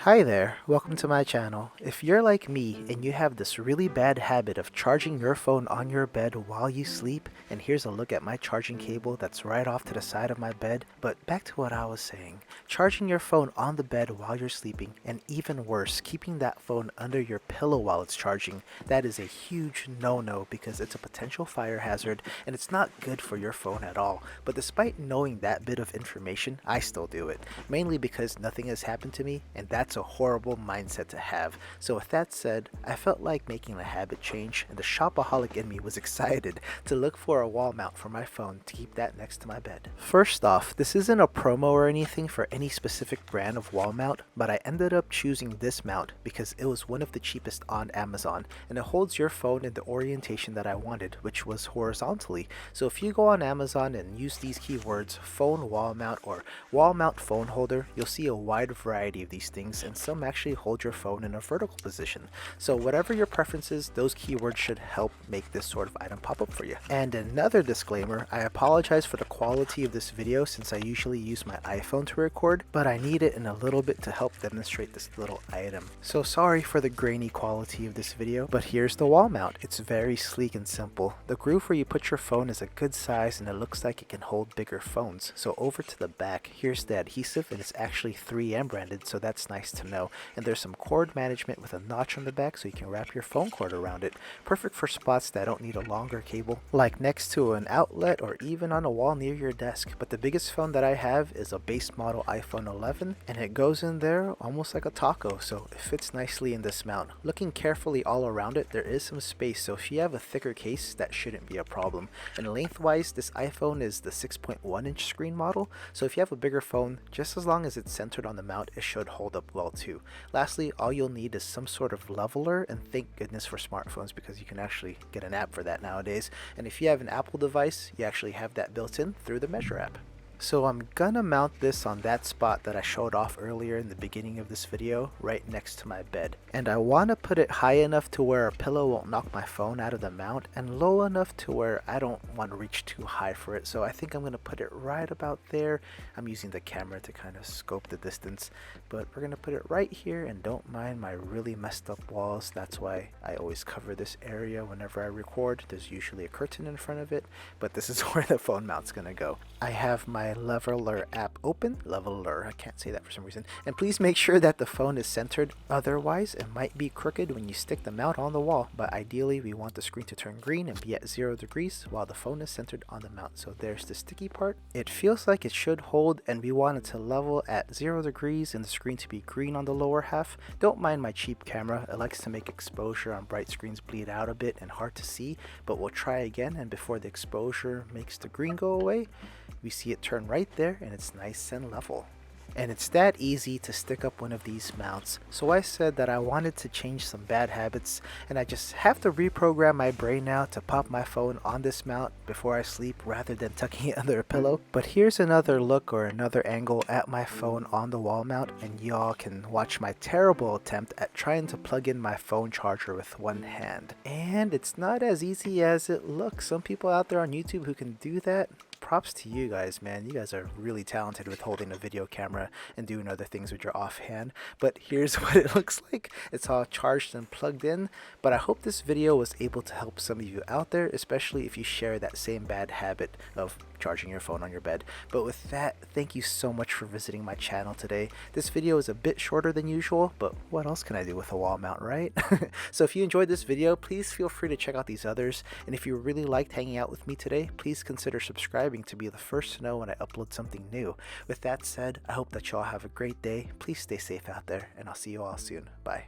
Hi there, welcome to my channel. If you're like me and you have this really bad habit of charging your phone on your bed while you sleep, and here's a look at my charging cable that's right off to the side of my bed, but back to what I was saying. Charging your phone on the bed while you're sleeping, and even worse, keeping that phone under your pillow while it's charging, that is a huge no-no because it's a potential fire hazard and it's not good for your phone at all. But despite knowing that bit of information, I still do it, mainly because nothing has happened to me, and that's a horrible mindset to have. So with that said, I felt like making a habit change, and the shopaholic in me was excited to look for a wall mount for my phone to keep that next to my bed. First off, this isn't a promo or anything for any specific brand of wall mount, but I ended up choosing this mount because it was one of the cheapest on Amazon, and it holds your phone in the orientation that I wanted, which was horizontally. So if you go on Amazon and use these keywords, phone wall mount or wall mount phone holder, you'll see a wide variety of these things, and some actually hold your phone in a vertical position. So whatever your preference is, those keywords should help make this sort of item pop up for you. And another disclaimer, I apologize for the quality of this video since I usually use my iPhone to record, but I need it in a little bit to help demonstrate this little item. So sorry for the grainy quality of this video, but here's the wall mount. It's very sleek and simple. The groove where you put your phone is a good size and it looks like it can hold bigger phones. So over to the back, here's the adhesive, and it's actually 3M branded, so that's nice to know. And there's some cord management with a notch on the back so you can wrap your phone cord around it. Perfect for spots that don't need a longer cable, like next to an outlet or even on a wall near your desk. But the biggest phone that I have is a base model iPhone 11, and it goes in there almost like a taco, so it fits nicely in this mount. Looking carefully all around it, there is some space, so if you have a thicker case, that shouldn't be a problem. And lengthwise, this iPhone is the 6.1 inch screen model, so if you have a bigger phone, just as long as it's centered on the mount, it should hold up well too. Lastly, all you'll need is some sort of leveler, and thank goodness for smartphones because you can actually get an app for that nowadays. And if you have an Apple device, you actually have that built in through the Measure app. So I'm gonna mount this on that spot that I showed off earlier in the beginning of this video, right next to my bed. And I want to put it high enough to where a pillow won't knock my phone out of the mount, and low enough to where I don't want to reach too high for it. So I think I'm gonna put it right about there. I'm using the camera to kind of scope the distance, but we're gonna put it right here, and don't mind my really messed up walls. That's why I always cover this area whenever I record. There's usually a curtain in front of it, but this is where the phone mount's gonna go. I have my leveler app open. Leveler, I can't say that for some reason. And please make sure that the phone is centered, otherwise it might be crooked when you stick the mount on the wall. But ideally we want the screen to turn green and be at 0 degrees while the phone is centered on the mount. So there's the sticky part. It feels like it should hold, and we want it to level at 0 degrees and the screen to be green on the lower half. Don't mind my cheap camera, it likes to make exposure on bright screens bleed out a bit and hard to see, but we'll try again, and before the exposure makes the green go away, we see it turn right there and it's nice and level. And it's that easy to stick up one of these mounts. So I said that I wanted to change some bad habits, and I just have to reprogram my brain now to pop my phone on this mount before I sleep rather than tucking it under a pillow. But here's another look or another angle at my phone on the wall mount, and y'all can watch my terrible attempt at trying to plug in my phone charger with one hand. And it's not as easy as it looks. Some people out there on YouTube who can do that. Props to you guys, man. You guys are really talented with holding a video camera and doing other things with your offhand. But here's what it looks like. It's all charged and plugged in. But I hope this video was able to help some of you out there, especially if you share that same bad habit of charging your phone on your bed. But with that, thank you so much for visiting my channel today. This video is a bit shorter than usual, but what else can I do with a wall mount, right? So if you enjoyed this video, please feel free to check out these others. And if you really liked hanging out with me today, please consider subscribing to be the first to know when I upload something new. With that said, I hope that y'all have a great day. Please stay safe out there, and I'll see you all soon. Bye.